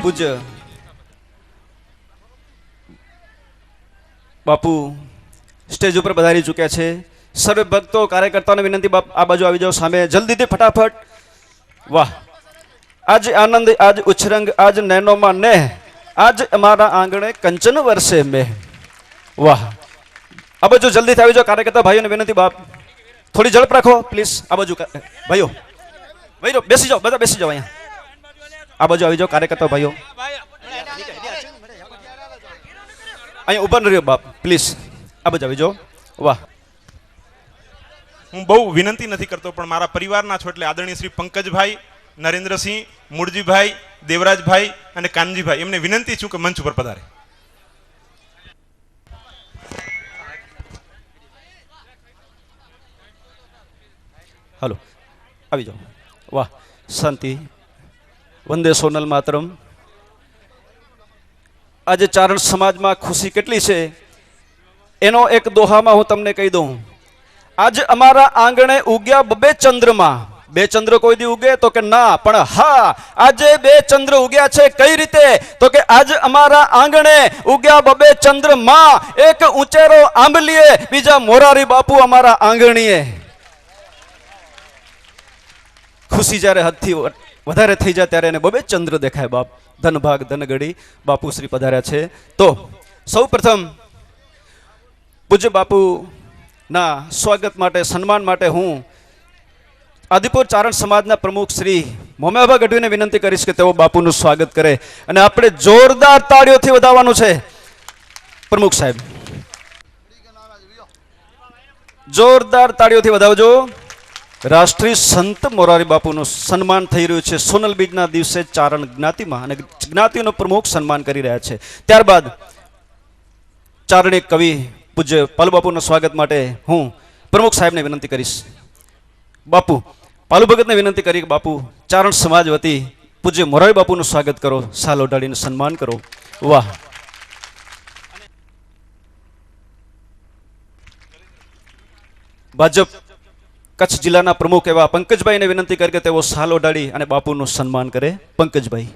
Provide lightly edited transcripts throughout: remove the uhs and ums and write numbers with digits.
પૂજ્ય બાપુ સ્ટેજ ઉપર પધારી ચૂક્યા છે. સર્વ ભક્તો કાર્યકર્તાઓને વિનંતી, બાપ આ બાજુ આવી જાઓ સામે જલ્દીથી ફટાફટ. વાહ, આજ આનંદ, આજ ઉછરંગ, આજ નૈનોમાં ને, આજ અમારા આંગણે કંચન વર્ષે મેં. વાહ, આ બાજુ જલ્દીથી આવી જાઓ કાર્યકર્તા ભાઈઓને વિનંતી, બાપ થોડી ઝડપ રાખો પ્લીઝ. આ બાજુ ભાઈઓ, ભાઈઓ બેસી જાઓ, બધા બેસી જાઓ અહીંયા. આ બાજુ આવી જાઓ કાર્યકર્તા ભાઈઓ, અહીંયા ઉભા ન રહ્યો બાપ પ્લીઝ. આ બાજુ આવી જાઓ. વાહ, હું બહુ વિનંતી નથી કરતો, પણ મારા પરિવારના છો એટલે આદરણીય શ્રી પંકજભાઈ, નરેન્દ્રસિંહ, મૂળજીભાઈ, દેવરાજભાઈ અને કાનજીભાઈ, એમને વિનંતી છું કે મંચ ઉપર પધારે. હાલો આવી જાઓ. વાહ, શાંતિ. વંદે સોનલ માતરમ. આજે ચારણ સમાજમાં ખુશી કેટલી છે એનો એક દોહામાં હું તમને કહી દઉં. આજ અમારા આંગણે ઉગ્યા બબે ચંદ્રમાં. બે ચંદ્ર કોઈ દી ઉગે તો કે ના, પણ હા આજે બે ચંદ્ર ઉગ્યા છે. કઈ રીતે? તો કે આજ અમારા આંગણે ઉગ્યા બબે ચંદ્રમાં. એક ઉંચેરો આંબલીએ, બીજા મોરારી બાપુ અમારા આંગણીએ. ખુશી જ્યારે હદથી વધારે થઈ જાય ત્યારે એને બબે ચંદ્ર દેખાય બાપ. ધનભાગ ધનગડી બાપુ શ્રી પધાર્યા છે. તો સૌ પ્રથમ પૂજ્ય બાપુ ના સ્વાગત માટે, સન્માન માટે હું આદિપુર ચારણ સમાજના પ્રમુખ શ્રી મોમાભા ગઢવીને વિનંતી કરીશ કે તેઓ બાપુનું સ્વાગત કરે. અને આપણે જોરદાર તાળીઓથી વધાવવાનું છે. પ્રમુખ સાહેબ જોરદાર તાળીઓથી વધાવજો. રાષ્ટ્રીય સંત મોરારી બાપુનું સન્માન થઈ રહ્યું છે સોનલ બીજના દિવસે ચારણ જ્ઞાતિમાં, અને જ્ઞાતિનું પ્રમુખ સન્માન કરી રહ્યા છે. ત્યારબાદ ચારણિક કવિ પૂજ્ય પાલુ બાપુના સ્વાગત માટે હું પ્રમુખ સાહેબને વિનંતી કરીશ. બાપુ પાલુ ભગતને વિનંતી કરી કે બાપુ ચારણ સમાજ વતી પૂજ્ય મોરારી બાપુનું સ્વાગત કરો, સાલ ઓઢાડીને સન્માન કરો. વાહ, ભાજપ કચ્છ જિલ્લાના પ્રમુખ એવા પંકજભાઈને વિનંતી કરી કે તેઓ સાલ ઓઢાડી અને બાપુનું સન્માન કરે. પંકજભાઈ.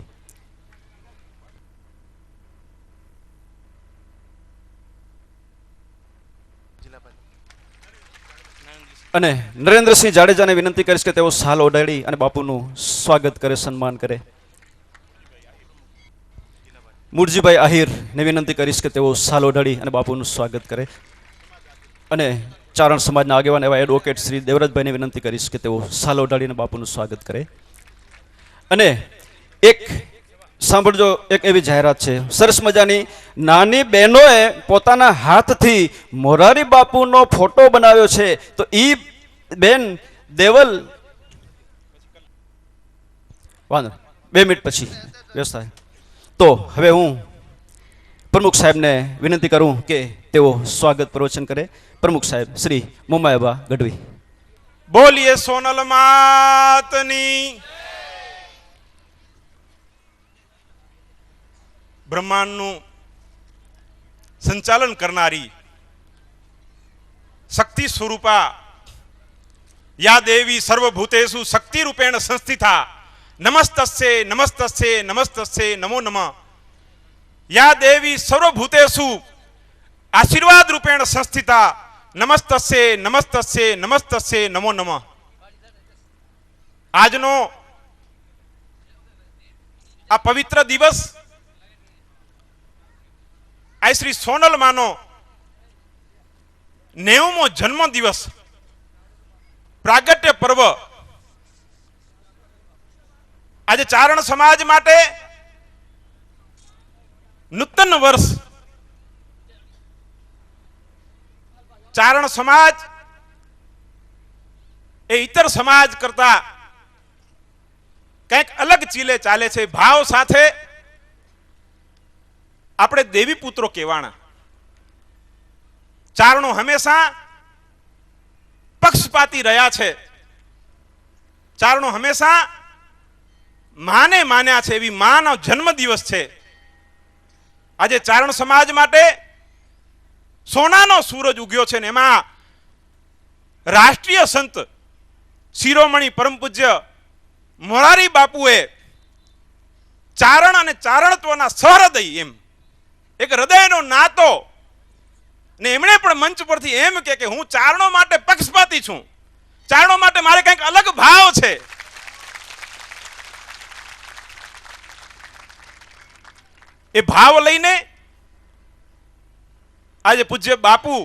અને નરેન્દ્રસિંહ જાડેજાને વિનંતી કરીશ કે તેઓ સાલ ઓઢાડી અને બાપુનું સ્વાગત કરે, સન્માન કરે. મૂળજીભાઈ આહિરને વિનંતી કરીશ કે તેઓ સાલ ઓઢાડી અને બાપુનું સ્વાગત કરે. અને ચારણ સમાજના આગેવાન એવા એડવોકેટ શ્રી દેવરાજભાઈને વિનંતી કરીશ કે તેઓ સાલ ઓઢાડીને બાપુનું સ્વાગત કરે. અને એક સાંભળજો, એક એવી જાહેરાત છે સરસ મજાની. નાની બહેનોએ પોતાના હાથથી મોરારી બાપુનો ફોટો બનાવ્યો છે. તો ઈ બેન દેવલ, વાંધો 2 મિનિટ પછી વ્યવસ્થા. તો હવે હું પ્રમુખ સાહેબને વિનંતી કરું કે તેઓ સ્વાગત પ્રવચન કરે. પ્રમુખ સાહેબ શ્રી મોમાયબા ગઢવી. બોલીએ સોનલ માતની. બ્રહ્માંડનું સંચાલન કરનારી શક્તિ સ્વરૂપા યા દેવી સર્વભૂતેષુ શક્તિ રૂપેણ સંસ્થિતા નમસ્તસ્યે નમસ્તસ્યે નમસ્તસ્યે નમો નમઃ. યા દેવી સર્વભૂતેષુ આશીર્વાદ રૂપેણ સંસ્થિતા નમસ્તસ્યે નમસ્તસ્યે નમસ્તસ્યે નમો નમઃ. આજનો આ પવિત્ર દિવસ આ શ્રી સોનલ માનો 90મો જન્મ દિવસ, પ્રાગટ્ય પર્વ. આજે ચારણ સમાજ માટે નૂતન વર્ષ. ચારણ સમાજ એ ઇતર સમાજ કરતા કંઈક અલગ ચીલે ચાલે છે. ભાવ સાથે આપણે દેવી પુત્રો કહેવાના. ચારણો હંમેશા પક્ષપાતી રહ્યા છે. ચારણો હંમેશા માને માન્યા છે. એવી માનો જન્મ દિવસ છે આજે. ચારણ સમાજ માટે સોનાનો સૂરજ ઉગ્યો છે ને એમાં રાષ્ટ્રીય સંત શિરોમણી પરમ પૂજ્ય મોરારી બાપુએ ચારણ અને ચારણત્વના સહૃદય, એમ એક હૃદયનો નાતો. ને એમણે પણ મંચ પરથી એમ કે હું ચારણો માટે પક્ષપાતી છું, ચારણો માટે મારે કંઈક અલગ ભાવ છે. એ ભાવ લઈને આજે પૂજ્ય બાપુ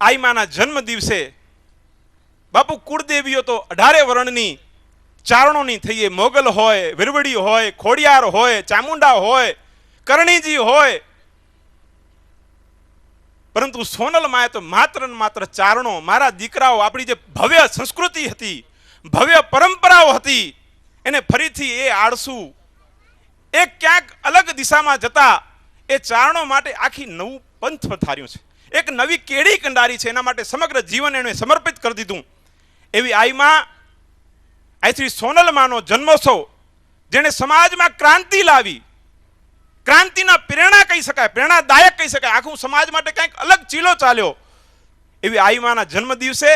આઈમાના જન્મ દિવસે, બાપુ કુળદેવીઓ તો 18 વર્ણની ચારણોની થઈએ, મોગલ હોય, વિરવડી હોય, ખોડિયાર હોય, ચામુંડા હોય, કરણીજી હોય, પરંતુ સોનલમાં તો માત્ર ને માત્ર ચારણો. મારા દીકરાઓ, આપણી જે ભવ્ય સંસ્કૃતિ હતી, ભવ્ય પરંપરાઓ હતી, એને ફરીથી એ આળસુ, એ ક્યાંક અલગ દિશામાં જતા એ ચારણો માટે આખી નવું પંથ પથાર્યું છે, એક નવી કેડી કંડારી છે. એના માટે સમગ્ર જીવન એણે સમર્પિત કરી દીધું. એવી આઈમાં, આ શ્રી સોનલમાનો જન્મોત્સવ, જેણે સમાજમાં ક્રાંતિ લાવી, ક્રાંતિના પ્રેરણા કહી શકાય, પ્રેરણાદાયક કહી શકાય, આખું સમાજ માટે કંઈક અલગ ચીલો ચાલ્યો. એવી આઈમાના જન્મ દિવસે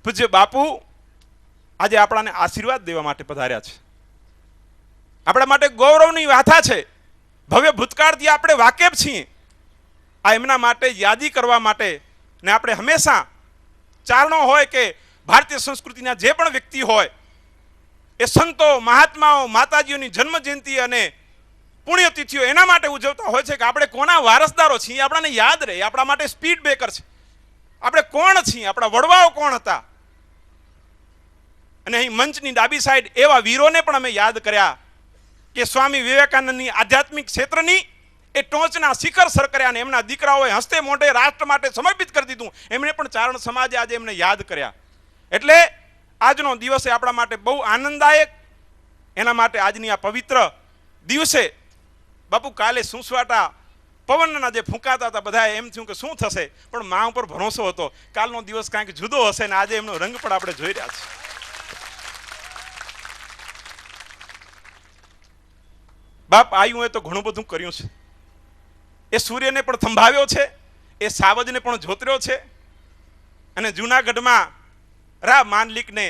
પૂજ્ય બાપુ આજે આપણાને આશીર્વાદ દેવા માટે પધાર્યા છે. આપણા માટે ગૌરવની વાર્તા છે. ભવ્ય ભૂતકાળથી આપણે વાકેફ છીએ. આ એમના માટે યાદી કરવા માટે, ને આપણે હંમેશા ચારણો હોય કે ભારતીય સંસ્કૃતિના જે પણ વ્યક્તિ હોય, એ સંતો, મહાત્માઓ, માતાજીઓની જન્મ જયંતિ અને પુણ્યતિથિઓ એના માટે ઉજવતા હોય છે કે આપણે કોના વારસદારો છીએ, આપણને યાદ રહે. આપણા માટે સ્પીડ બ્રેકર છે. આપણે કોણ છીએ, આપણા વડવાઓ કોણ હતા. અને અહીં મંચની ડાબી સાઈડ એવા વીરોને પણ અમે યાદ કર્યા કે સ્વામી વિવેકાનંદની આધ્યાત્મિક ક્ષેત્રની એ ટોચના શિખર સર કર્યા, અને એમના દીકરાઓએ હસ્તે મોઢે રાષ્ટ્ર માટે સમર્પિત કરી દીધું. એમણે પણ ચારણ સમાજે આજે એમને યાદ કર્યા. એટલે આજનો દિવસ આપણા માટે બહુ આનંદદાયક. એના માટે આજની આ પવિત્ર દિવસે બાપુ કાલે સુસવાટા પવનના જે ફૂંકાતા હતા, બધા એમ થયું કે શું થશે, પણ મા ઉપર ભરોસો હતો, કાલનો દિવસ કાંઈક જુદો હશે, ને આજે એમનો રંગ પણ આપણે જોઈ રહ્યા છીએ. બાપ આયુ એ તો ઘણું બધું કર્યું છે. એ સૂર્યને પણ થંભાવ્યો છે, એ સાવજને પણ જોતર્યો છે, અને જૂનાગઢમાં રા માંડલિકને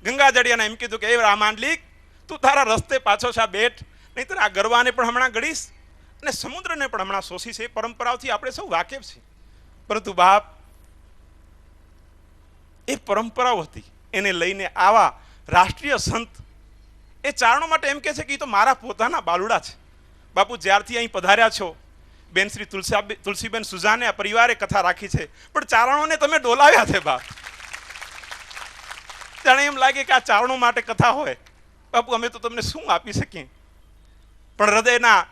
ગંગાજળિયાને એમ કીધું કે એ રા માંડલિક, તું તારા રસ્તે પાછો છે, બેઠ, નહીંતર આ ગરવાને પણ હમણાં ગળીશ અને સમુદ્રને પણ હમણાં શોષીશ. એ પરંપરાઓથી આપણે સૌ વાકેફ છીએ. પરંતુ બાપ, એ પરંપરાઓ હતી, એને લઈને આવા રાષ્ટ્રીય સંત એ ચારણો માટે એમ કહે છે કે એ તો મારા પોતાના બાલુડા છે. બાપુ જ્યારથી અહીં પધાર્યા છો, બેન શ્રી તુલસીબેન સુજાને આ પરિવારે કથા રાખી છે, પણ ચારણોને તમે ડોલાવ્યા છે બાપ. જાણે એમ લાગે કે આ ચારણો માટે કથા હોય. બાપુ અમે તો તમને શું આપી શકીએ, પણ હૃદયના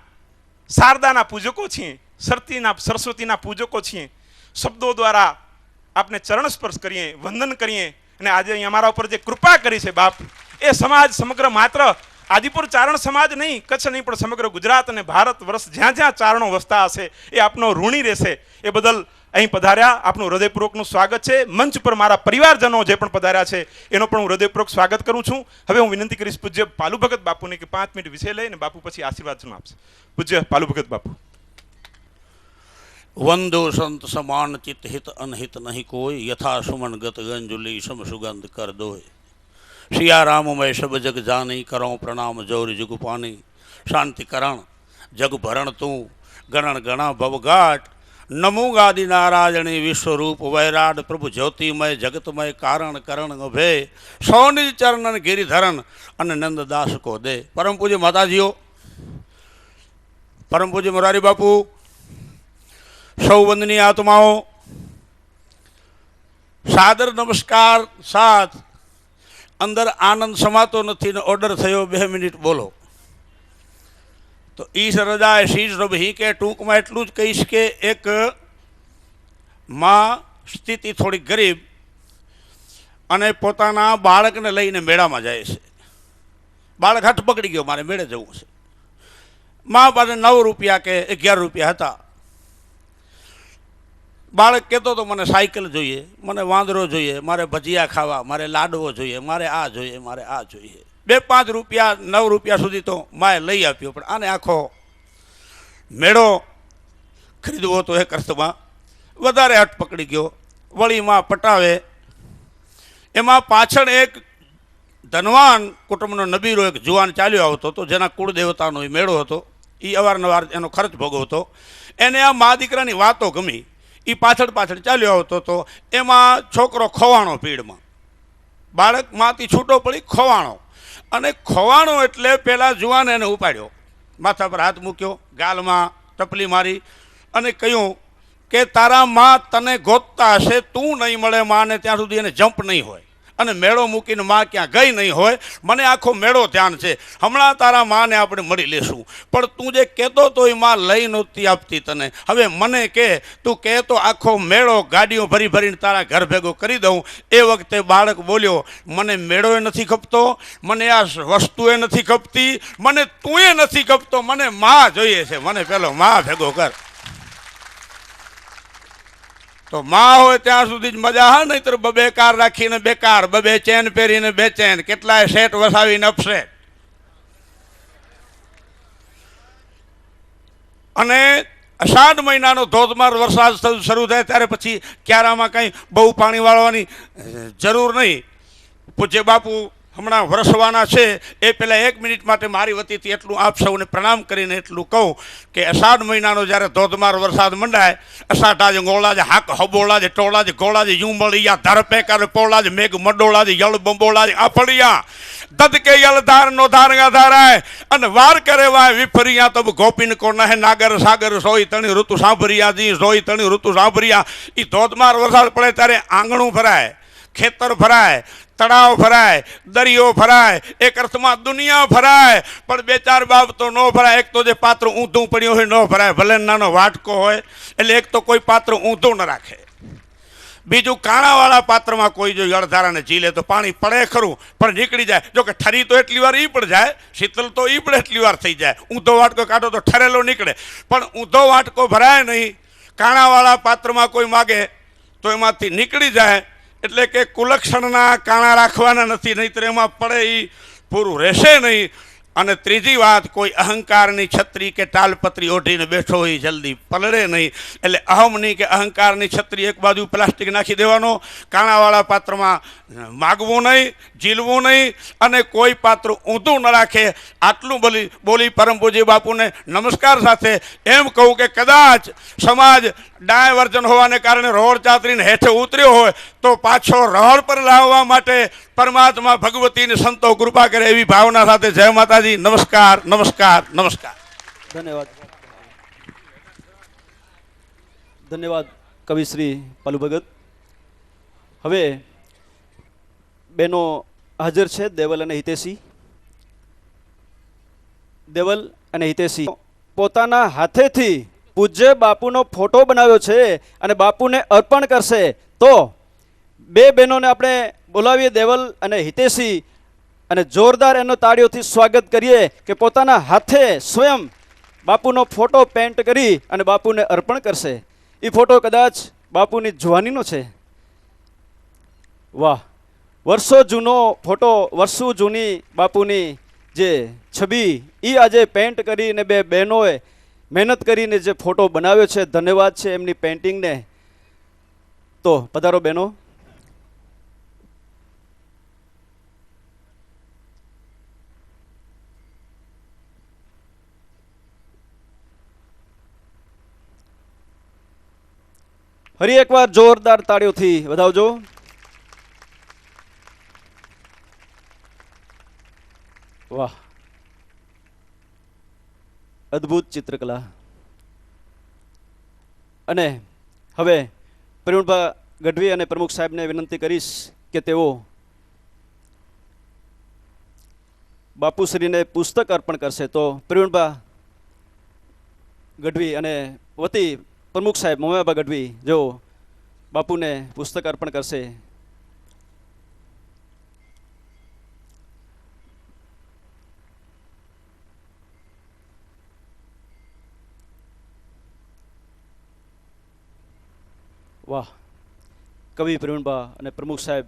શારદાના પૂજકો છીએ, સરસ્વતીના પૂજકો છીએ. શબ્દો દ્વારા આપને ચરણ સ્પર્શ કરીએ, વંદન કરીએ, અને આજે અહીં અમારા ઉપર જે કૃપા કરી છે બાપ, એ સમાજ સમગ્ર માત્ર આદિપુર ચારણ સમાજ નહીં, કચ્છ નહીં, પણ સમગ્ર ગુજરાત અને ભારત વર્ષ જ્યાં જ્યાં ચારણો વસતા હશે એ આપનો ઋણી રહેશે. એ બદલ અહીં પધાર્યા આપનું હૃદયપૂર્વકનું સ્વાગત છે. મંચ પર મારા પરિવારજનો જે પણ પધાર્યા છે એનો પણ હું હૃદયપૂર્વક સ્વાગત કરું છું. હવે હું વિનંતી કરીશ પૂજ્ય પાલુ ભગત બાપુને કે 5 મિનિટ વિષય લઈને બાપુ પછી આશીર્વાદ આપશે. પૂજ્ય પાલુ ભગત બાપુ. વંદો સંત સમાન ચિત હિત અનહિત નહીં કોઈ, યથા સુમન ગત ગંજુલી સમ સુગંધ કર દોય. સિયા રામ મેં સબ જગ જાની, કરો પ્રણામ જોર જુગ પાની. શાંતિ કરણ જગ ભરણ તું, ગણ ગણા ભવઘાટ. નમો ગાદી નારાયણી વિશ્વરૂપ વૈરાટ, પ્રભુ જ્યોતિમય જગતમય કારણ કરણ અભય. સૌનિજ ચરણન ગિરિધરન અને નંદદાસ કો દે. પરમ પૂજ્ય માતાજીઓ, પરમ પૂજ્ય મોરારી બાપુ, સૌ વંદનીય આત્માઓ, સાદર નમસ્કાર સાથ. અંદર આનંદ સમાતો નથી ને ઓર્ડર થયો 2 મિનિટ બોલો, તો ઈશ રજાય શીશ રભી કે ટૂંકમાં એટલું જ કહીશ કે એક માં સ્થિતિ થોડી ગરીબ અને પોતાના બાળકને લઈને મેળામાં જાય છે. બાળક હાથ પકડી ગયો, મારે મેળે જવું છે. મા પાસે 9 રૂપિયા કે 11 રૂપિયા હતા. બાળક કહેતો તો મને સાયકલ જોઈએ, મને વાંદરો જોઈએ, મારે ભજીયા ખાવા, મારે લાડવો જોઈએ, મારે આ જોઈએ, મારે આ જોઈએ. 2-5 રૂપિયા 9 રૂપિયા સુધી તો માએ લઈ આપ્યો, પણ આને આખો મેળો ખરીદવો તો એક અર્થમાં વધારે હટ પકડી ગયો. વળીમાં પટાવે, એમાં પાછળ એક ધનવાન કુટુંબનો નબીરો એક જુવાન ચાલ્યો આવતો હતો, જેના કુળદેવતાનો એ મેળો હતો. એ અવારનવાર એનો ખર્ચ ભોગવતો. એને આ મા દીકરાની વાતો ગમી. એ પાછળ પાછળ ચાલ્યો આવતો હતો. એમાં છોકરો ખોવાણો પીડમાં. બાળક માંથી છૂટો પડી ખોવાણો. અને ખોવાણો એટલે પેલા જુવાને એને ઉપાડ્યો, માથા પર હાથ મૂક્યો, ગાલમાં ટપલી મારી અને કહ્યું કે તારા માં તને ગોતતા હશે, તું નહીં મળે માને ત્યાં સુધી એને જંપ નહીં હોય, અને મેળો મૂકીને માં ક્યાં ગઈ નહીં હોય. મને આખો મેળો ધ્યાન છે, હમણાં તારા માને આપણે મળી લેશું, પણ તું જે કહેતો તો એ માં લઈ નહોતી આપતી તને. હવે મને કે તું કહે તો આખો મેળો ગાડીઓ ભરી ભરીને તારા ઘર ભેગો કરી દઉં. એ વખતે બાળક બોલ્યો, મને મેળોએ નથી ખપતો, મને આ વસ્તુએ નથી ખપતી, મને તુંએ નથી ખપતો, મને માં જોઈએ છે, મને પેલો માં ભેગો કર. તો માં હોય ત્યાં સુધી જ મજા. હા, નહીતર બબે કાર રાખીને બેકાર, બબે ચેન પહેરીને બેચેન, કેટલાય સેટ વસાવીને અપસેટ. અને અષાઢ મહિનાનો ધોધમાર વરસાદ શરૂ થાય ત્યારે પછી ક્યારામાં કંઈ બહુ પાણી વાળવાની જરૂર નહીં. પૂજ્ય બાપુ હમણાં વરસવાના છે એ પહેલાં 1 મિનિટ માટે મારી વતીથી એટલું આપ સૌને પ્રણામ કરીને એટલું કહું કે અષાઢ મહિનાનો જ્યારે ધોધમાર વરસાદ મંડાય, અષાઢા જ ગોળા જ હાક હબોળા જ ટોળા જ ગોળા જ યુમળિયા ધરપેકાર પોળા જ મેઘ મંડોળા જ યળ બંબોળા જ આફળિયા દદ કે યલ ધાર નો ધારગા ધારાય અને વાર કરે વાય વિફરિયા તબ ગોપીન કો નહે નાગર સાગર સોઈ તણી ઋતુ સાંભરિયા જી સોઈ તણી ઋતુ સાંભરિયા. એ ધોધમાર વરસાદ પડે ત્યારે આંગણું ભરાય, ખેતર ભરાય, તળાવ ભરાય, દરિયો ભરાય, એક અર્થમાં દુનિયા ભરાય, પણ 2-4 બાબતો ન ભરાય. એક તો જે પાત્ર ઊંધું પડ્યું હોય ન ભરાય, ભલે નાનો વાટકો હોય, એટલે એક તો કોઈ પાત્ર ઊંધું ન રાખે. બીજું, કાણાવાળા પાત્રમાં કોઈ જો જળધારાને ઝીલે તો પાણી પડે ખરું પણ નીકળી જાય. જો કે ઠરી તો એટલી વાર ઈ પણ જાય, શીતલ તો ઈ પણ એટલી વાર થઈ જાય. ઊંધો વાટકો કાઢો તો ઠરેલો નીકળે, પણ ઊંધો વાટકો ભરાય નહીં. કાણાવાળા પાત્રમાં કોઈ માગે તો એમાંથી નીકળી જાય. એટલે કે કુલક્ષણના કાણા રાખવાના નથી, નહીંતર એમાં પડે એ પૂરું રહેશે નહીં. અને ત્રીજી વાત, કોઈ અહંકારની છત્રી કે તાલપત્રી ઓઢીને બેઠો હોય જલ્દી પલળે નહીં. એટલે અહમની કે અહંકારની છત્રી એક બાજુ પ્લાસ્ટિક નાખી દેવાનો, કાણાવાળા પાત્રમાં માગવું નહીં, ઝીલવું નહીં, અને કોઈ પાત્ર ઊંધું ન રાખે. આટલું બોલી પરમ પૂજ્ય બાપુને નમસ્કાર સાથે એમ કહું કે કદાચ સમાજ ડાયવર્જન હોવાને કારણે રોડ ચાતરીને હેઠે ઉતર્યો હોય તો પાછો રોડ પર લાવવા માટે પરમાત્મા ભગવતીને સંતો કૃપા કરે એવી ભાવના સાથે જય માતાજી. નમસ્કાર, નમસ્કાર, નમસ્કાર. ધન્યવાદ. ધન્યવાદ કવિ શ્રી પાલુ ભગત. હવે બેનો હાજર છે, દેવલ અને હિતેશી. દેવલ અને હિતેશી પોતાના હાથેથી પૂજ્ય બાપુનો ફોટો બનાવ્યો છે અને બાપુને અર્પણ કરશે. તો 2 બહેનોને આપણે બોલાવીએ, દેવલ અને હિતેશી, અને જોરદાર એનો તાળીઓથી સ્વાગત કરીએ કે પોતાના હાથે સ્વયં બાપુનો ફોટો પેન્ટ કરી અને બાપુને અર્પણ કરશે. એ ફોટો કદાચ બાપુની જુવાનીનો છે. વાહ, વર્ષો જૂનો ફોટો, વર્ષો જૂની બાપુની જે છબી, એ આજે પેન્ટ કરીને 2 બહેનોએ મહેનત કરીને જે ફોટો બનાવ્યો છે. ધન્યવાદ છે એમની પેઇન્ટિંગને. તો પધારો બહેનો. ફરી એકવાર જોરદાર તાળીઓથી વધાવજો. વાહ, અદ્ભુત ચિત્રકલા. અને હવે પ્રવીણભા ગઢવી અને પ્રમુખ સાહેબને વિનંતી કરીશ કે તેઓ બાપુશ્રીને પુસ્તક અર્પણ કરશે. તો પ્રવીણભા ગઢવી અને વતી પ્રમુખ સાહેબ મોમાબા ગઢવી જેઓ બાપુને પુસ્તક અર્પણ કરશે. વાહ, કવિ પ્રવીણભા અને પ્રમુખ સાહેબ.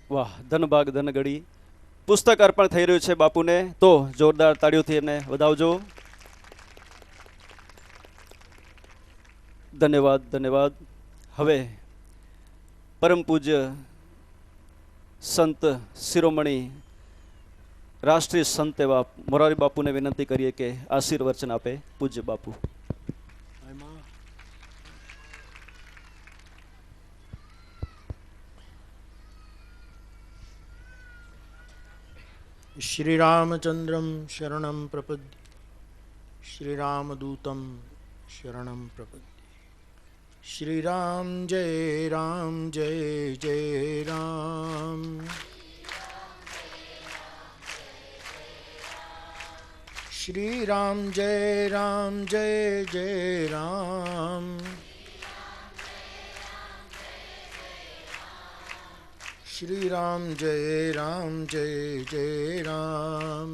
વાહ, ધનભાગ ધનગડી. પુસ્તક અર્પણ થઈ રહ્યું છે બાપુને. તો જોરદાર તાળીઓથી એમને વધાવજો. ધન્યવાદ ધન્યવાદ. હવે પરમ પૂજ્ય સંત શિરોમણી રાષ્ટ્રીય સંત એવા મોરારી બાપુને વિનંતી કરીએ કે આશીર્વચન આપે. પૂજ્ય બાપુ. श्रीरामचन्द्रं शरणं प्रपद्ये श्रीरामदूतं शरणं प्रपद्ये. श्रीराम जय जय राम. श्रीराम जय जय राम. श्री राम जय जय राम.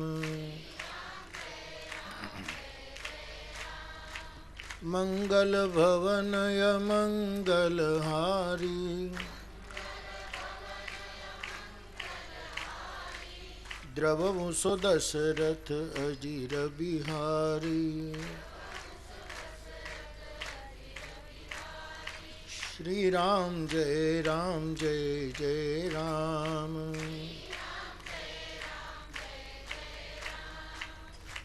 मंगल भवनय मंगलहारी द्रवमुसो दशरथ अजीर बिहारी. श्री राम जय जय राम.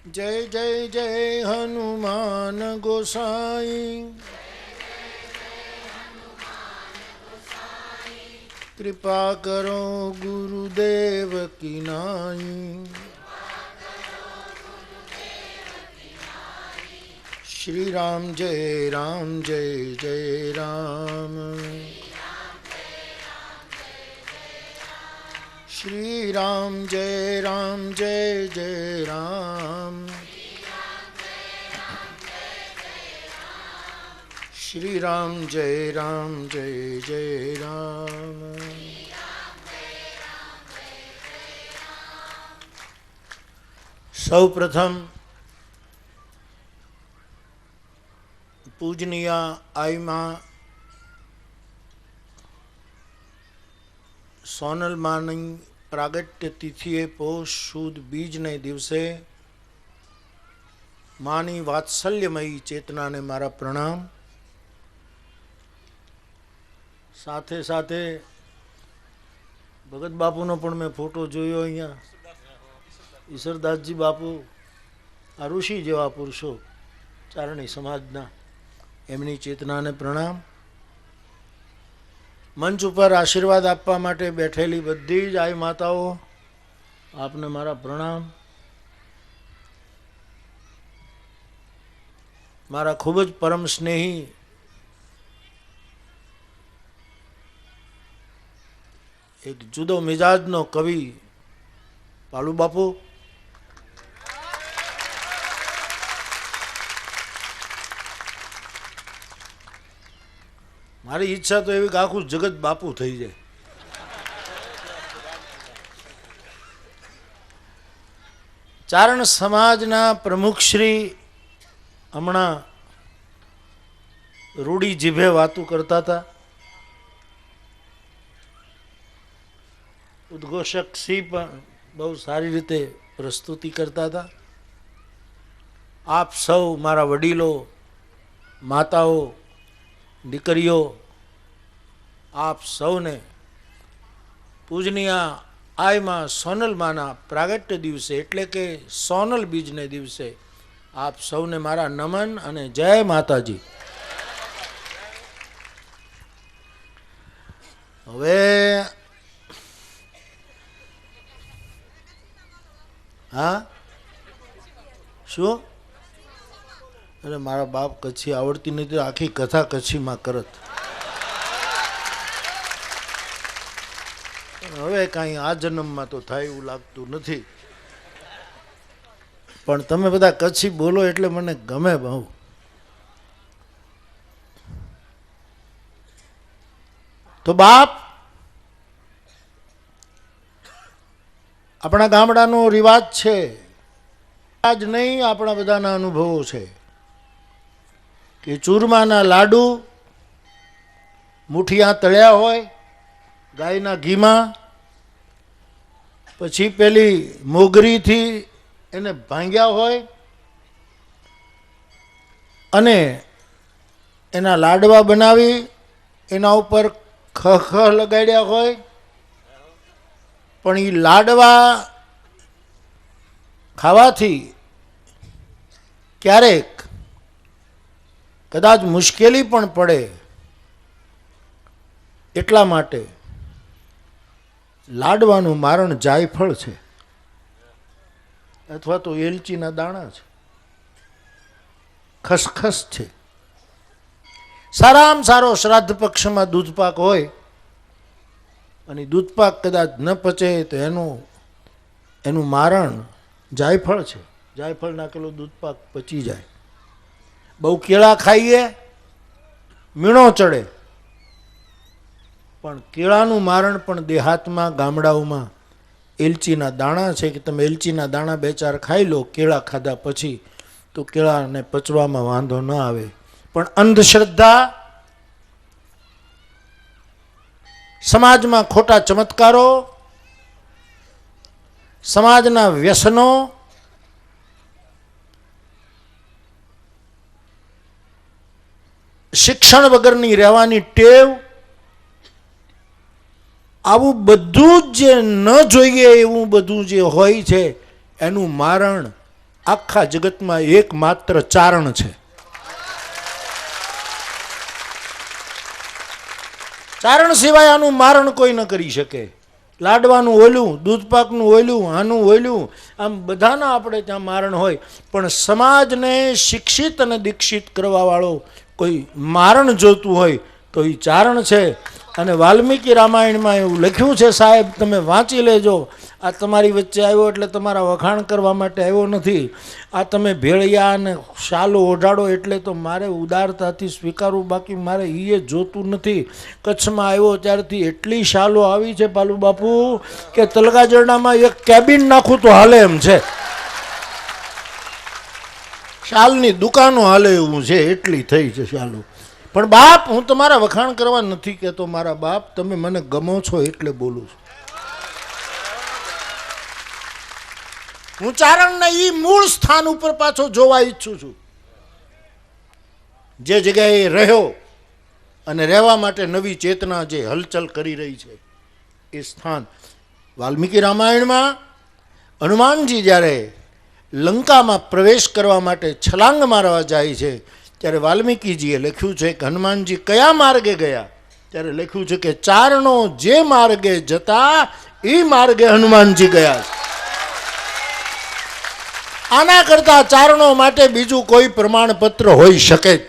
जय जय जय हनुमान गोसाई कृपा करो गुरुदेव की नाई. श्री राम जय जय राम. श्री राम जय जय राम. श्री राम जय जय राम. सौ प्रथम पूजनीय आईमा सोनल मानी प्रागट्य तिथिए पोष सुद बीज ने दिवसे मानी वात्सल्यमयी चेतना ने मारा प्रणाम. साथे साथे भगत बापू नो पण मैं फोटो जोयो अहींया. ईश्वरदासजी बापू आ ऋषि जेवा पुरुषो चारणी समाजना एमनी चेतना ने प्रणाम. मंच पर आशीर्वाद आपवा माटे बैठेली बधी ज आई माताओ आपने मारा प्रणाम. मारा खूब ज परम स्नेही एक जुदो मिजाज नो कवि पालू बापू. मारी ઈચ્છા તો એવી કે આખું જગત બાપુ થઈ જાય. ચારણ સમાજના પ્રમુખ શ્રી હમણાં રૂડી જીભે વાતું કરતા હતા. ઉદ્ઘોષક શ્રી પણ બહુ સારી રીતે પ્રસ્તુતિ કરતા હતા. આપ સૌ મારા વડીલો, માતાઓ, દીકરીઓ, આપ સૌને પૂજનીય આયમાં સોનલ માના પ્રાગટ્ય દિવસે એટલે કે સોનલ બીજને દિવસે આપ સૌને મારા નમન અને જય માતાજી. હવે હા શું? અરે મારા બાપ કચ્છી આવડતી નથી, આખી કથા કચ્છીમાં કરત. હવે કાંઈ આ જન્મમાં તો થાય એવું લાગતું નથી, પણ તમે બધા કચ્છી બોલો એટલે મને ગમે બહુ. તો બાપ, આપણા ગામડાનો રિવાજ છે, આજ નહીં આપણા બધાના અનુભવો છે કે ચૂરમાના લાડુ મુઠિયા તળ્યા હોય ગાયના ઘીમાં, પછી પેલી મોગરીથી એને ભાંગ્યા હોય અને એના લાડવા બનાવી એના ઉપર ખ લગાડ્યા હોય, પણ એ લાડવા ખાવાથી ક્યારેક કદાચ મુશ્કેલી પણ પડે, એટલા માટે લાડવાનું મારણ જાયફળ છે અથવા તો એલચીના દાણા છે, ખસખસ છે. સારામાં સારો શ્રાદ્ધ પક્ષમાં દૂધપાક હોય અને દૂધપાક કદાચ ન પચે તો એનું મારણ જાયફળ છે. જાયફળ નાખેલો દૂધપાક પચી જાય. બહુ કેળા ખાઈએ મીણો ચડે, પણ કેળાનું મારણ પણ દેહાતમાં ગામડાઓમાં એલચીના દાણા છે કે તમે એલચીના દાણા 2-4 ખાઈ લો કેળા ખાધા પછી, તો કેળાને પચવામાં વાંધો ન આવે. પણ અંધશ્રદ્ધા, સમાજમાં ખોટા ચમત્કારો, સમાજના વ્યસનો, શિક્ષણ વગરની રહેવાની ટેવ, આવું બધું જ જે ન જોઈએ એવું બધું જે હોય છે એનું મારણ આખા જગતમાં એકમાત્ર ચારણ છે. ચારણ સિવાય આનું મારણ કોઈ ન કરી શકે. લાડવાનું ઓલું, દૂધપાકનું ઓલું, આનું ઓલું, આમ બધાના આપણે ત્યાં મારણ હોય, પણ સમાજને શિક્ષિત અને દીક્ષિત કરવાવાળો કોઈ મારણ જોતું હોય તો એ ચારણ છે. અને વાલ્મીકી રામાયણમાં એવું લખ્યું છે, સાહેબ તમે વાંચી લેજો. આ તમારી વચ્ચે આવ્યો એટલે તમારા વખાણ કરવા માટે આવ્યો નથી. આ તમે ભેળિયા અને શાલો ઓઢાડો એટલે તો મારે ઉદારતાથી સ્વીકારવું, બાકી મારે એ જોતું નથી. કચ્છમાં આવ્યો ત્યારથી એટલી શાલો આવી છે પાલુ બાપુ કે તલગાજરડામાં એક કેબિન નાખું તો હાલે એમ છે. શાલની દુકાનો હાલે એવું છે, એટલી થઈ છે શાલો. પણ બાપ, હું તમારા વખાણ કરવા નથી કહેતો મારા બાપ, તમે મને ગમો છો એટલે બોલું છું. હું ચારણના ઈ મૂળ સ્થાન ઉપર પાછો જોવા ઈચ્છું છું, જે જગ્યાએ રહ્યો અને રહેવા માટે નવી ચેતના જે હલચલ કરી રહી છે એ સ્થાન. વાલ્મીકી રામાયણમાં હનુમાનજી જ્યારે લંકામાં પ્રવેશ કરવા માટે છલાંગ મારવા જાય છે ત્યારે વાલ્મીકીજીએ લખ્યું છે કે હનુમાનજી કયા માર્ગે ગયા, ત્યારે લખ્યું છે કે ચારણો જે માર્ગે જતા એ માર્ગે હનુમાનજી ગયા. આના કરતા ચારણો માટે બીજું કોઈ પ્રમાણપત્ર હોઈ શકે જ.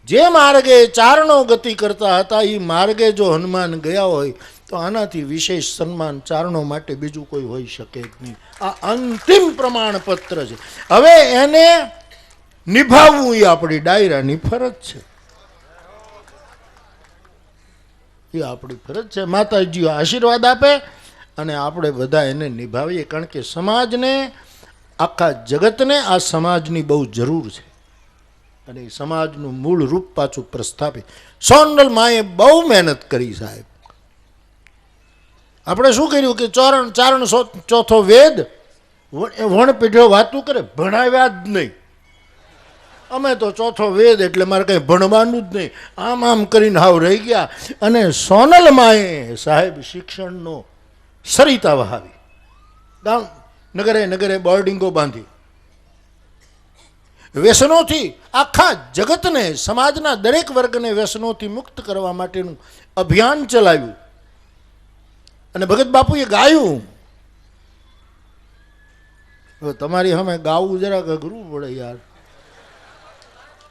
જે માર્ગે ચારણો ગતિ કરતા હતા એ માર્ગે જો હનુમાન ગયા હોય તો આનાથી વિશેષ સન્માન ચારણો માટે બીજું કોઈ હોઈ શકે જ નહીં. આ અંતિમ પ્રમાણપત્ર છે. હવે એને નિભાવવું એ આપણી ડાયરાની ફરજ છે, એ આપણી ફરજ છે. માતાજી આશીર્વાદ આપે અને આપણે બધા એને નિભાવીએ, કારણ કે સમાજને, આખા જગતને આ સમાજની બહુ જરૂર છે અને એ સમાજનું મૂળ રૂપ પાછું પ્રસ્થાપિત. સોનલ માએ બહુ મહેનત કરી સાહેબ. આપણે શું કર્યું કે ચારણ ચોથો વેદ વણ પીઢ્યો વાતું કરે, ભણાવ્યા જ નહીં. અમે તો ચોથો વેદ એટલે મારે કંઈ ભણવાનું જ નહીં, આમ આમ કરીને હાવ રહી ગયા. અને સોનલ માએ સાહેબ શિક્ષણનો સરિતા વહાવી, ગામ નગરે નગરે બોર્ડિંગો બાંધી, વ્યસનોથી આખા જગતને, સમાજના દરેક વર્ગને વ્યસનોથી મુક્ત કરવા માટેનું અભિયાન ચલાવ્યું. અને ભગત બાપુએ ગાયું. તમારી સામે ગાવું જરાક અઘરું પડે યાર,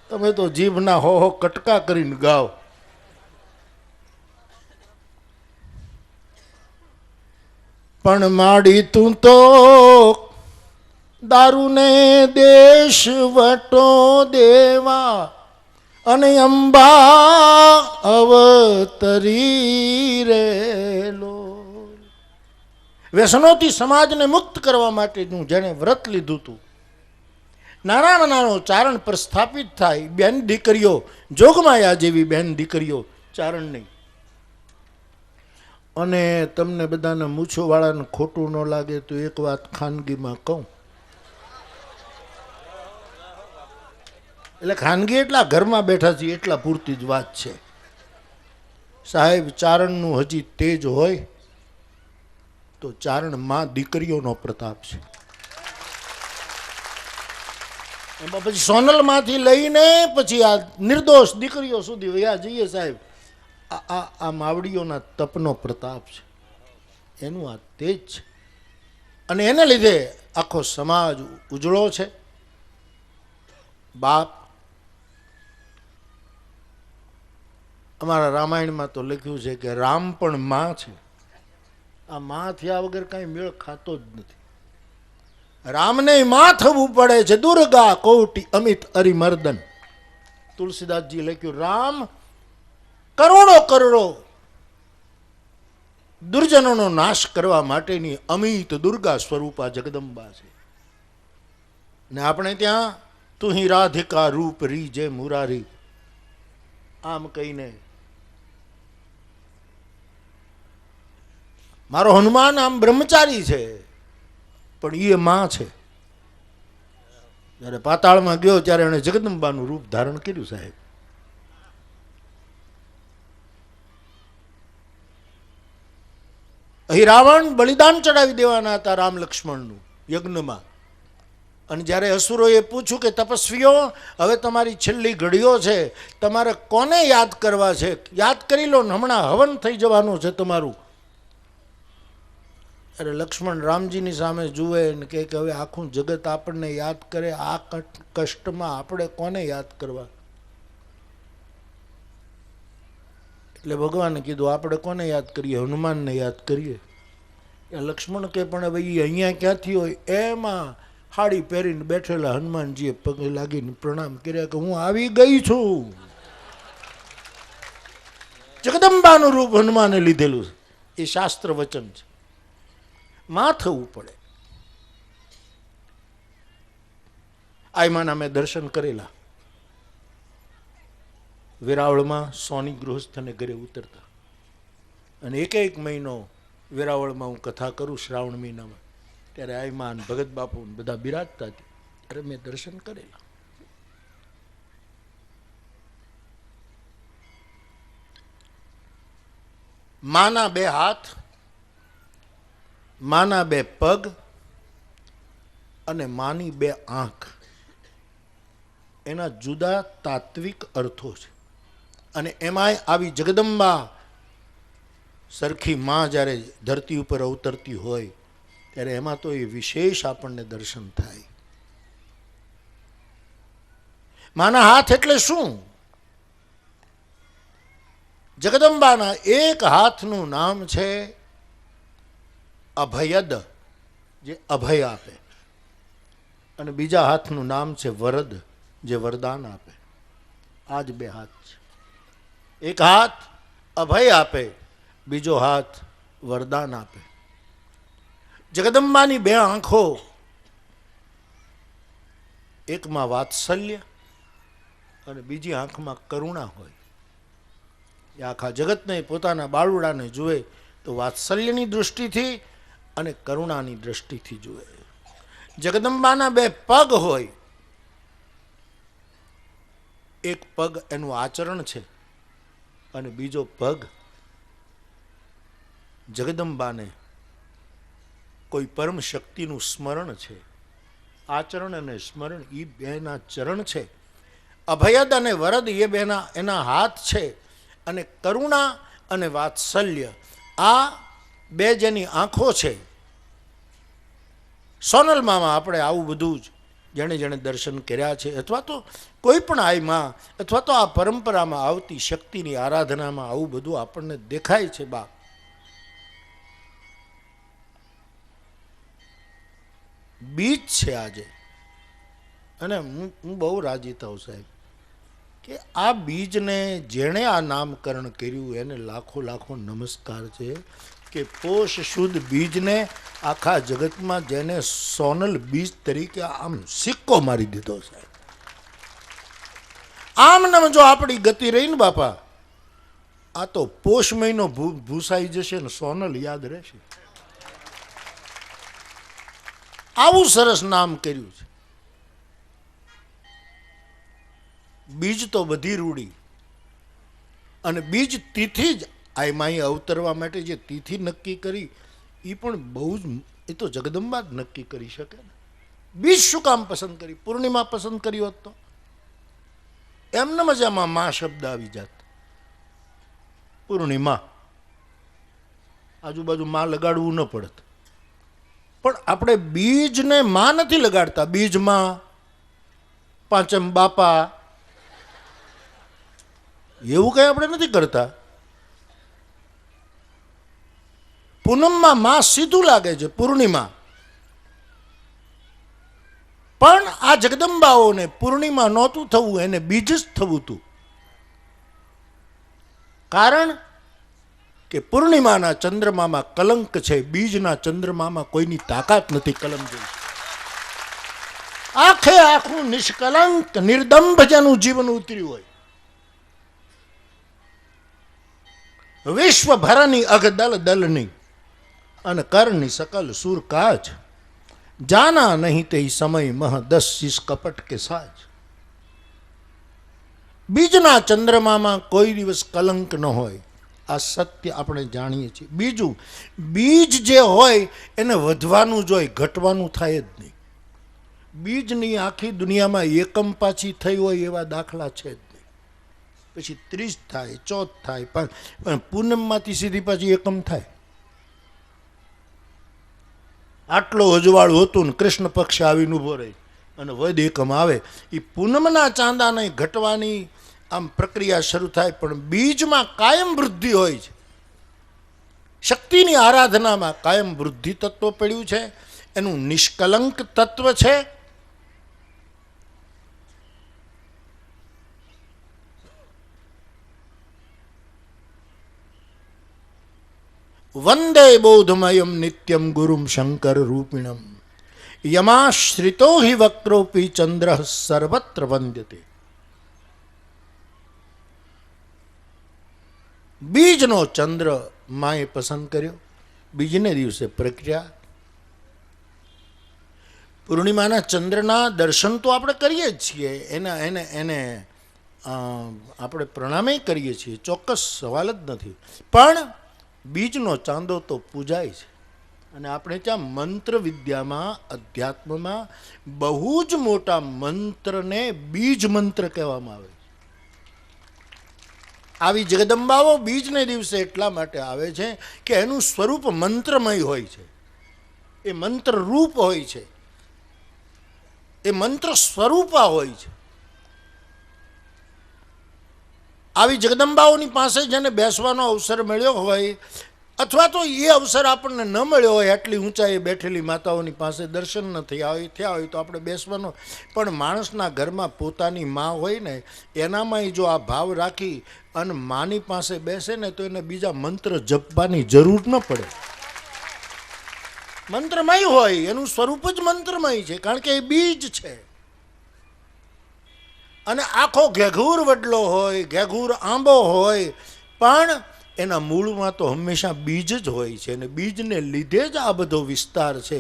તમે તો જીભના હો કટકા કરીને ગાઓ. પણ માડી તું તો દારૂને દેશ વટો દેવા અને અંબા અવતરી રેલો. વ્યસનોથી સમાજને મુક્ત કરવા માટેનું જેણે વ્રત લીધું હતું, નાનામાં નાનો ચારણ પ્રસ્થાપિત થાય. બેન દીકરીઓ, જોગમાયા જેવી બેન દીકરીઓ ચારણ નહીં. અને તમને બધાને મૂછોવાળાને ખોટું ન લાગે તો એક વાત ખાનગીમાં કહું. એટલે ખાનગી એટલા ઘરમાં બેઠા છીએ એટલા પૂરતી જ વાત છે. સાહેબ, ચારણનું હજી તેજ હોય તો ચારણમાં દીકરીઓનો પ્રતાપ છે. એમાં પછી સોનલમાંથી લઈને પછી આ નિર્દોષ દીકરીઓ સુધી વયા જઈએ સાહેબ. આ માવડીઓના તપનો પ્રતાપ છે, એનું આ તેજ છે. અને એને લીધે આખો સમાજ ઉજળો છે. બાપ, અમારા રામાયણમાં તો લખ્યું છે કે રામ પણ માં છે. આ માં થયા વગર કાંઈ મેળ ખાતો જ નથી. રામને માં થવું પડે છે. દુર્ગા કોટી અમિત અરિમર્દન. તુલસીદાસજી લખ્યું, રામ કરોડો કરોડો દુર્જનોનો નાશ કરવા માટેની અમિત દુર્ગા સ્વરૂપા જગદંબા છે. ને આપણે ત્યાં તું હી રાધિકા રૂપ રી જય મુરારી આમ કહીને મારો હનુમાન આમ બ્રહ્મચારી છે પણ એ માં છે. જ્યારે પાતાળમાં ગયો ત્યારે એણે જગદંબાનું રૂપ ધારણ કર્યું સાહેબ. અહીં રાવણ બલિદાન ચડાવી દેવાના હતા રામ લક્ષ્મણનું યજ્ઞમાં. અને જ્યારે અસુરોએ પૂછ્યું કે તપસ્વીઓ, હવે તમારી છેલ્લી ઘડીઓ છે, તમારે કોને યાદ કરવા છે? યાદ કરી લો ને, હમણાં હવન થઈ જવાનું છે તમારું. અરે લક્ષ્મણ રામજીની સામે જુએ ને કે હવે આખું જગત આપણને યાદ કરે, આ કષ્ટમાં આપણે કોને યાદ કરવા? એટલે ભગવાને કીધું આપણે કોને યાદ કરીએ? હનુમાનને યાદ કરીએ. લક્ષ્મણ કે પણ હવે એ અહીંયા ક્યાંથી હોય? એમાં હાડી પહેરીને બેઠેલા હનુમાનજીએ પગે લાગીને પ્રણામ કર્યા કે હું આવી ગઈ છું. જગદંબાનું રૂપ હનુમાને લીધેલું છે. એ શાસ્ત્ર વચન છે. માં થવું પડે. આયમાના મેં દર્શન કરેલા. વેરાવળમાં સોની ગૃહસ્થને ઘરે ઉતરતા અને એક મહિનો વેરાવળમાં હું કથા કરું શ્રાવણ મહિનામાં, ત્યારે આયમાન ભગત બાપુ બધા બિરાજતા હતા, ત્યારે મેં દર્શન કરેલા. માના બે હાથ, માના બે પગ અને માની બે આંખ, એના જુદા તાત્વિક અર્થો છે. અને એમાંય આવી જગદંબા સરખી માં જ્યારે ધરતી ઉપર અવતરતી હોય ત્યારે એમાં તો એ વિશેષ આપણને દર્શન થાય. માના હાથ એટલે શું? જગદંબાના એક હાથનું નામ છે અભયદ, જે અભય આપે, અને બીજા હાથનું નામ છે વરદ, જે વરદાન આપે. આ જ બે હાથ છે. એક હાથ અભય આપે, બીજો હાથ વરદાન આપે. જગદંબાની બે આંખો, એકમાં વાત્સલ્ય અને બીજી આંખમાં કરુણા હોય. એ આખા જગતને પોતાના બાળુડાને જુએ તો વાત્સલ્યની દૃષ્ટિથી અને કરુણાની દ્રષ્ટિથી જુએ. જગદંબાના બે પગ હોય, એક પગ એનું આચરણ છે અને બીજો પગ જગદંબાને કોઈ પરમ શક્તિનું સ્મરણ છે. આચરણ અને સ્મરણ એ બેના ચરણ છે. અભયદ અને વરદ એ બેના એના હાથ છે. અને કરુણા અને વાત્સલ્ય આ બે જેની આંખો છે. સોનલમામાં આપણે આવું બધું જ જેણે જેણે દર્શન કર્યા છે, અથવા તો કોઈ પણ આયમાં અથવા તો આ પરંપરામાં આવતી શક્તિની આરાધનામાં આવું બધું આપણને દેખાય છે. બાપ, બીજ છે આજે. અને હું બહુ રાજી થાઉં સાહેબ કે આ બીજને જેણે આ નામકરણ કર્યું એને લાખો લાખો નમસ્કાર છે. કે પોષ શુદ્ધ બીજને આખા જગતમાં જેને સોનલ બીજ તરીકે આમ સિક્કો મારી દીધો સાહેબ. આમ નમ જો આપણી ગતિ રહી ને બાપા, આ તો પોષ મહિનો ભૂસાઈ જશે ને સોનલ યાદ રહેશે. આવું સરસ નામ કર્યું છે. બીજ તો બધી રૂડી, અને બીજ તિથિ જ આમાં અવતરવા માટે જે તિથિ નક્કી કરી એ પણ બહુ જ, એ તો જગદંબા જ નક્કી કરી શકે ને. બીજ શું કામ પસંદ કરી? પૂર્ણિમા પસંદ કરી હોત તો એમને મજામાં માં શબ્દ આવી જાત. પૂર્ણિમા આજુબાજુ માં લગાડવું ન પડત. પણ આપણે બીજને માં નથી લગાડતા. બીજમાં પાંચમ બાપા એવું કઈ આપણે નથી કરતા. પૂનમમાં માં સીધું લાગે છે, પૂર્ણિમા. પણ આ જગદંબાઓને પૂર્ણિમા નહોતું થવું, એને બીજ જ થવું હતું. કારણ કે પૂર્ણિમાના ચંદ્રમામાં કલંક છે, બીજના ચંદ્રમામાં કોઈની તાકાત નથી કલમ જેવી. આખે આખું નિષ્કલંક નિર્દંભ જેનું જીવન ઉતર્યું હોય. વિશ્વભરની અઘ દલ દલની અને કરની સકલ સુર કાજ, જાના નહીં તે સમય મહ 10 શીશ કપટ કે સાજ. બીજના ચંદ્રમામાં કોઈ દિવસ કલંક ન હોય, આ સત્ય આપણે જાણીએ છીએ. બીજું, બીજ જે હોય એને વધવાનું જ હોય, ઘટવાનું થાય જ નહીં. બીજની આખી દુનિયામાં એકમ પાછી થઈ હોય એવા દાખલા છે જ નહીં. પછી 30 થાય, 14 થાય, પણ પૂનમમાંથી સીધી પાછી એકમ થાય. આટલો અજવાળું હતું ને કૃષ્ણ પક્ષ આવીને ઊભો રહી અને વદ એકમ આવે. એ પૂનમના ચાંદાને ઘટવાની આમ પ્રક્રિયા શરૂ થાય, પણ બીજમાં કાયમ વૃદ્ધિ હોય છે. શક્તિની આરાધનામાં કાયમ વૃદ્ધિ તત્વ પડ્યું છે. એનું નિષ્કલંક તત્વ છે. વંદે બોધમયમ નિત્યમ ગુરુમ શંકર રૂપિણમ યમાશ્રિતો હિ વક્રોપી ચંદ્ર સર્વત્ર વંદ્યતે. બીજનો ચંદ્ર માએ પસંદ કર્યો. બીજને દિવસે પ્રક્રિયા. પૂર્ણિમાના ચંદ્રના દર્શન તો આપણે કરીએ જ છીએ, એને આપણે પ્રણામે કરીએ છીએ, ચોક્કસ સવાલ જ નથી. પણ બીજનો ચાંદો તો પૂજાય છે. અને આપણે ત્યાં મંત્ર વિદ્યામાં, અધ્યાત્મમાં બહુ જ મોટા મંત્રને બીજ મંત્ર કહેવામાં આવે છે. આવી જગદંબાઓ બીજને દિવસે એટલા માટે આવે છે કે એનું સ્વરૂપ મંત્રમય હોય છે. એ મંત્ર રૂપ હોય છે, એ મંત્ર સ્વરૂપા હોય છે. આવી જગદંબાઓની પાસે જેને બેસવાનો અવસર મળ્યો હોય, અથવા તો એ અવસર આપણને ન મળ્યો હોય, આટલી ઊંચાઈએ બેઠેલી માતાઓની પાસે દર્શન ન થયા હોય તો આપણે બેસવાનો. પણ માણસના ઘરમાં પોતાની માં હોય ને, એનામાં જો આ ભાવ રાખી અને માની પાસે બેસે ને, તો એને બીજા મંત્ર જપવાની જરૂર ન પડે. મંત્રમય હોય, એનું સ્વરૂપ જ મંત્રમય છે, કારણ કે એ બીજ છે. અને આખો ઘેઘૂર વડલો હોય, ઘેઘૂર આંબો હોય, પણ એના મૂળમાં તો હંમેશા બીજ જ હોય છે. અને બીજને લીધે જ આ બધો વિસ્તાર છે.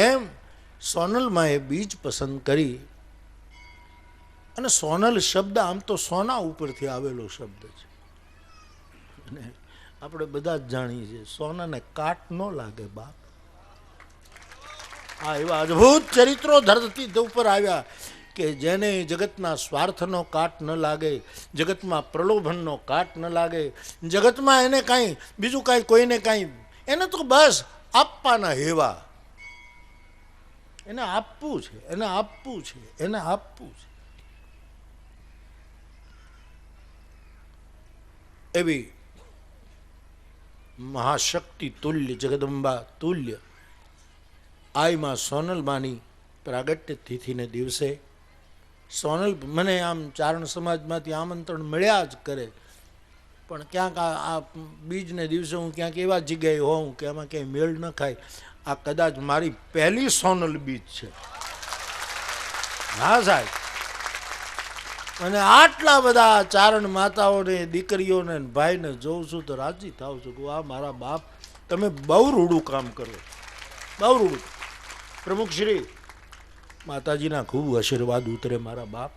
એમ સોનલમાએ બીજ પસંદ કરી. અને સોનલ શબ્દ આમ તો સોના ઉપરથી આવેલો શબ્દ છે. અને આપણે બધા જ જાણીએ છીએ, સોનાને કાટ ન લાગે બાપ. આ એવા અદ્ભુત ચરિત્રો ધરતી ઉપર આવ્યા કે જેને જગતના સ્વાર્થનો કાટ ન લાગે, જગતમાં પ્રલોભનનો કાટ ન લાગે, જગતમાં એને કાંઈ બીજું કાંઈ કોઈને કાંઈ, એને તો બસ આપવાના હેવા. એને આપવું છે, એને આપવું છે, એને આપવું છે. એવી મહાશક્તિ તુલ્ય, જગદંબા તુલ્ય આઈમાં સોનલમાની પ્રાગટ્ય તિથિને દિવસે સોનલ મને આમ ચારણ સમાજમાંથી આમંત્રણ મળ્યા જ કરે, પણ ક્યાંક આ બીજને દિવસે હું ક્યાંક એવા જગ્યાએ હોઉં કે એમાં ક્યાંય મેળ ન ખાય. આ કદાચ મારી પહેલી સોનલ બીજ છે. હા સાહેબ. અને આટલા બધા ચારણ માતાઓને, દીકરીઓને, ભાઈને જોઉં છું તો રાજી થાઉં છું કે આ મારા બાપ, તમે બહુ રૂડું કામ કરો, બહુ રૂડું. પ્રમુખ શ્રી માતાજીના ખૂબ આશીર્વાદ ઉતરે મારા બાપ.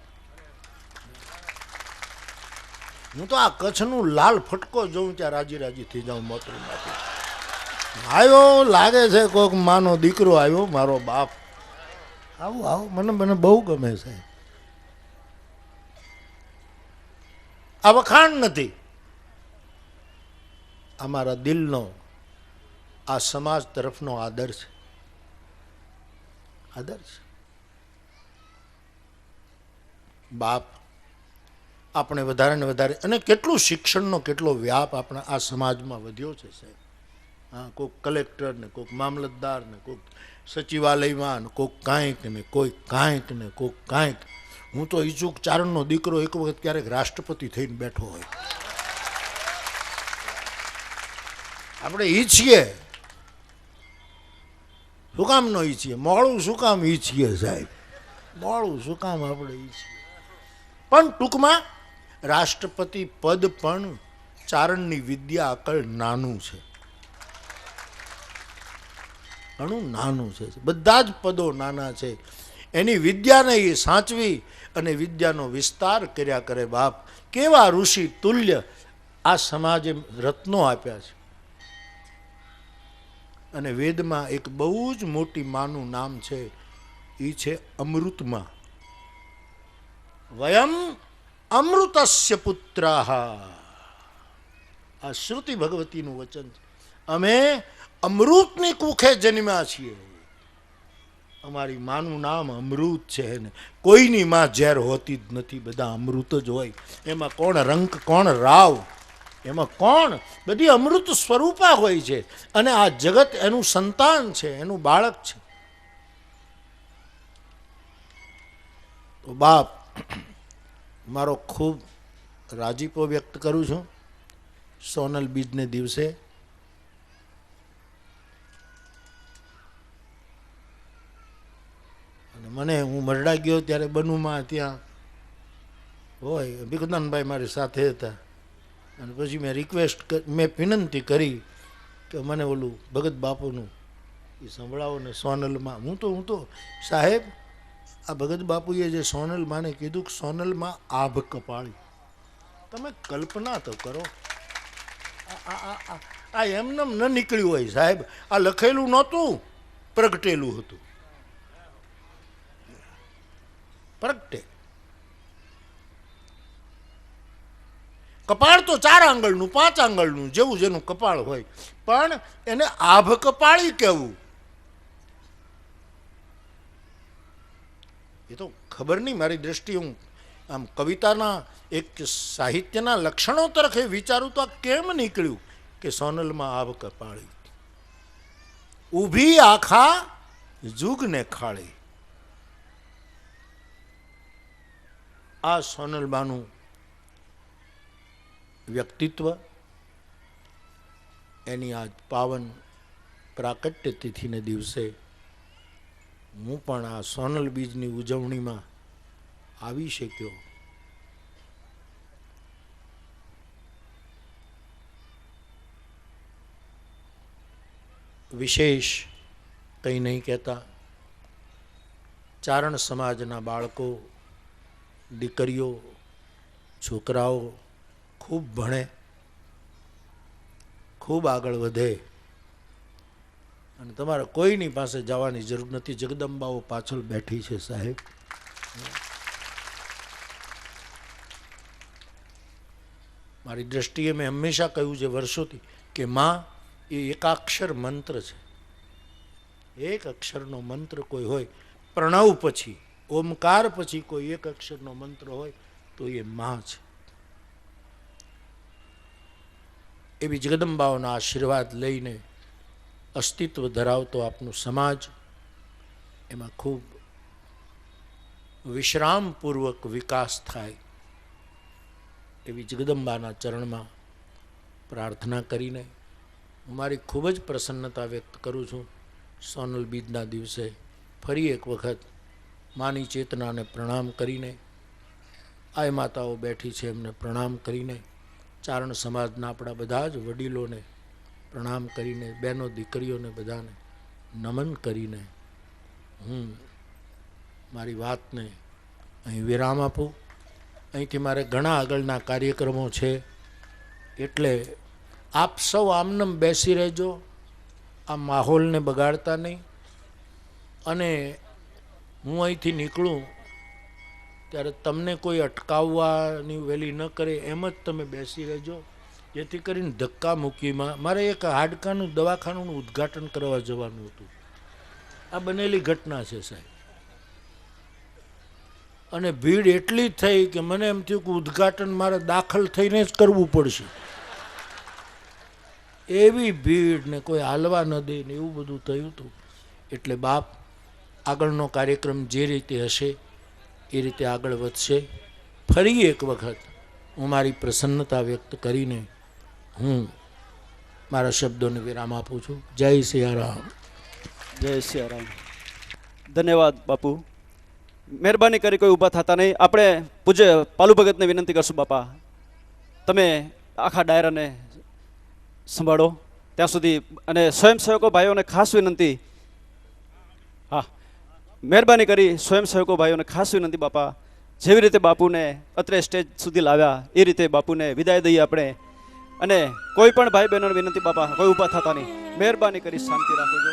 હું તો આ કચ્છનું લાલ ફટકો જોઉં ત્યાં રાજી રાજી થઈ જાઉં મોતરીમાંથી. આવ્યો લાગે છે કોઈક માનો દીકરો આવ્યો, મારો બાપ. આવું આવું મને બહુ ગમે છે. આ વખાણ નથી, અમારા દિલનો, આ સમાજ તરફનો આદર છે. આદર છે. બાપ આપણે વધારે ને વધારે, અને કેટલું શિક્ષણનો કેટલો વ્યાપ આપણા આ સમાજમાં વધ્યો છે સાહેબ. હા, કોઈક કલેક્ટર ને કોઈક મામલતદાર ને કોઈક સચિવાલયમાં ને કોઈક કાંઈક ને કોઈ કાંઈક ને કોઈક કાંઈક. હું તો ઈચ્છું ચારણનો દીકરો એક વખત ક્યારેક રાષ્ટ્રપતિ થઈને બેઠો હોય. આપણે ઈચ્છીએ, શું કામ ન ઈચ્છીએ? મોડું શું કામ ઈચ્છીએ સાહેબ? મોડું શું કામ આપણે ઈચ્છીએ? પણ ટૂંકમાં રાષ્ટ્રપતિ પદ પણ ચારણની વિદ્યા અકળ નાનું છે, ઘણું નાનું છે. બધા જ પદો નાના છે. એની વિદ્યાને એ સાચવી અને વિદ્યાનો વિસ્તાર કર્યા કરે. બાપ કેવા ઋષિ તુલ્ય આ સમાજે રત્નો આપ્યા છે. અને વેદમાં એક બહુ જ મોટી માનું નામ છે, એ છે અમૃતમાં. વયમ અમૃતસ્ય પુત્રાહ. આ શ્રુતિ ભગવતીનું વચન છે. અમે અમૃતની કુખે જન્મ્યા છીએ. અમારી માનું નામ અમૃત છે ને કોઈની માં ઝેર હોતી જ નથી, બધા અમૃત જ હોય. એમાં કોણ રંક કોણ રાવ, એમાં કોણ, બધી અમૃત સ્વરૂપા હોય છે. અને આ જગત એનું સંતાન છે, એનું બાળક છે. તો બાપ મારો ખૂબ રાજીપો વ્યક્ત કરું છું સોનલ બીજને દિવસે. અને મને હું મરડા ગયો ત્યારે બનુમાં ત્યાં હોય ભીખદાનભાઈ મારી સાથે હતા. અને પછી મેં મેં વિનંતી કરી કે મને ઓલું ભગત બાપુનું એ સંભળાવો ને સોનલમાં. હું તો સાહેબ આ ભગત બાપુએ જે સોનલ માને કીધું કે સોનલમાં આભ કપાળી, તમે કલ્પના તો કરો. આ એમને ન નીકળ્યું હોય સાહેબ. આ લખેલું નહોતું, પ્રગટેલું હતું. પ્રગટે કપાળ તો 4 આંગળનું 5 આંગળનું જેવું જેનું કપાળ હોય, પણ એને આભ કપાળી કહેવું એ તો ખબર નહીં. મારી દ્રષ્ટિએ હું આમ કવિતાના એક સાહિત્યના લક્ષણો તરફે વિચારું તો આ કેમ નીકળ્યું કે સોનલમાં આભ કપાળી, ઊભી આખા જુગને ખાળી. આ સોનલબાનું વ્યક્તિત્વ, એની આજ પાવન પ્રાકટ્ય તિથિને દિવસે હું પણ આ સોનલ બીજની ઉજવણીમાં આવી શક્યો. વિશેષ કંઈ નહીં કહેતા. ચારણ સમાજના બાળકો, દીકરીઓ, છોકરાઓ ખૂબ ભણે, ખૂબ આગળ વધે. અને તમારે કોઈની પાસે જવાની જરૂર નથી. જગદંબાઓ પાછળ બેઠી છે સાહેબ. મારી દ્રષ્ટિએ મેં હંમેશા કહ્યું છે વર્ષોથી કે માં એ એકાક્ષર મંત્ર છે. એક અક્ષરનો મંત્ર કોઈ હોય, પ્રણવ પછી ઓમકાર પછી કોઈ એક અક્ષરનો મંત્ર હોય તો એ માં છે. એવી જગદંબાઓના આશીર્વાદ લઈને અસ્તિત્વ ધરાવતો આપનું સમાજ, એમાં ખૂબ વિશ્રામપૂર્વક વિકાસ થાય એવી જગદંબાના ચરણમાં પ્રાર્થના કરીને હું મારી ખૂબ જ પ્રસન્નતા વ્યક્ત કરું છું. સોનલ બીજના દિવસે ફરી એક વખત માની ચેતનાને પ્રણામ કરીને, આય માતાઓ બેઠી છે એમને પ્રણામ કરીને, ચારણ સમાજના આપણા બધા જ વડીલોને પ્રણામ કરીને, બહેનો દીકરીઓને બધાને નમન કરીને હું મારી વાતને અહીં વિરામ આપું. અહીંથી મારે ઘણા આગળના કાર્યક્રમો છે, એટલે આપ સૌ આમનેમ બેસી રહેજો, આ માહોલને બગાડતા નહીં. અને હું અહીંથી નીકળું ત્યારે તમને કોઈ અટકાવવાની વેલી ન કરે એમ જ તમે બેસી રહેજો, જેથી કરીને ધક્કા મૂકીમાં મારે એક હાડકાનું દવાખાનું ઉદ્ઘાટન કરવા જવાનું હતું. આ બનેલી ઘટના છે સાહેબ. અને ભીડ એટલી થઈ કે મને એમ થયું કે ઉદ્ઘાટન મારે દાખલ થઈને જ કરવું પડશે. એવી ભીડ ને કોઈ હાલવા ન દે ને એવું બધું થયું હતું. એટલે બાપ આગળનો કાર્યક્રમ જે રીતે હશે એ રીતે આગળ વધશે. ફરી એક વખત હું મારી પ્રસન્નતા વ્યક્ત કરીને હું મારા શબ્દોને વિરામ આપું છું. જય સિયારામ. જય સિયારામ. ધન્યવાદ બાપુ. મહેરબાની કરી કોઈ ઊભા થતા નહીં. આપણે પૂજ્ય પાલુ ભગતને વિનંતી કરશું, બાપા તમે આખા ડાયરાને સંભાળો ત્યાં સુધી. અને સ્વયંસેવકો ભાઈઓને ખાસ વિનંતી, હા મહેરબાની કરી સ્વયંસેવકો ભાઈઓને ખાસ વિનંતી, બાપા જેવી રીતે બાપુને અત્રે સ્ટેજ સુધી લાવ્યા એ રીતે બાપુને વિદાય દઈએ આપણે. અને કોઈ પણ ભાઈ બહેનોને વિનંતી, બાપા કોઈ ઊભા થતા નહીં, મહેરબાની કરી શાંતિ રાખજો.